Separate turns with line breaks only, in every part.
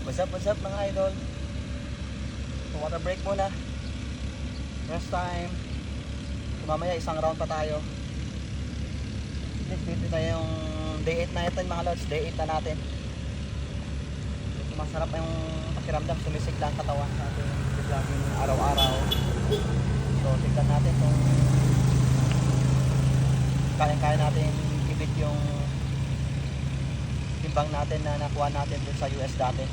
What's up mga idol? So, water break muna. Rest time. So, mamaya isang round pa tayo. Dito tayo yung day 8 na natin mga lods. Day 8 na natin. So, masarap yung pakiramdam. Sumisigla ang katawan sa ating jogging araw-araw. So tignan natin kung kaya natin ibit yung timbang natin na nakuha natin dun sa US dati.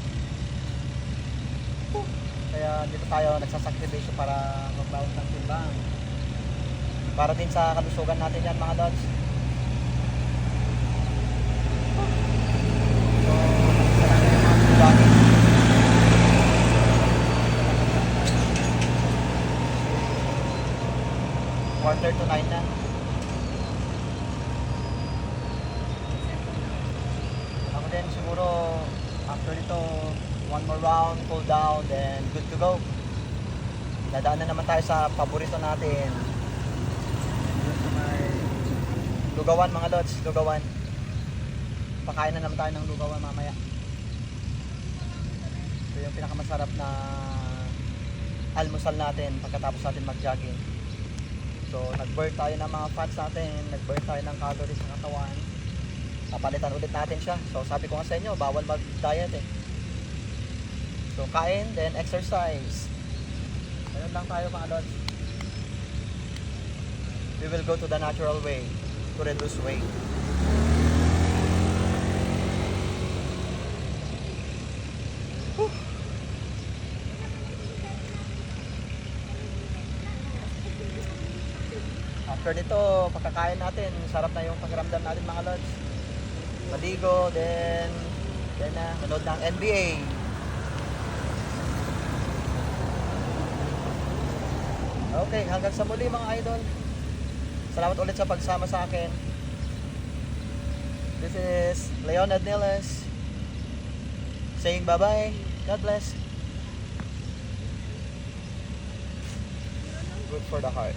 Kaya dito tayo nagsasakripisyo para magbawas ng timbang. Para din sa kalusugan natin yan mga lods. So, kailangan yung mga jogging. Quarter to 9 na. Ako din siguro after nito one more round, cool down, then good to go. Dadaan na naman tayo sa paborito natin. Lugawan mga lods, lugawan. Pakain na naman tayo ng lugawan mamaya. Ito yung pinakamasarap na almusal natin pagkatapos natin mag-jogging. So, nag-burn tayo ng mga fats natin, nag-burn tayo ng calories sa katawan. Papalitan ulit natin siya. So, sabi ko nga sa inyo, bawal mag-diet eh. So, kain, then exercise. Ganun lang tayo mga lods. We will go to the natural way to reduce weight. After nito, pagkakain natin, sarap na yung pakiramdam natin mga lods. Maligo, then manood ng NBA. Okay, hanggang sa muli mga idol. Salamat ulit sa pagsama sa akin. This is Leonard Niles saying bye-bye. God bless. Good for the heart.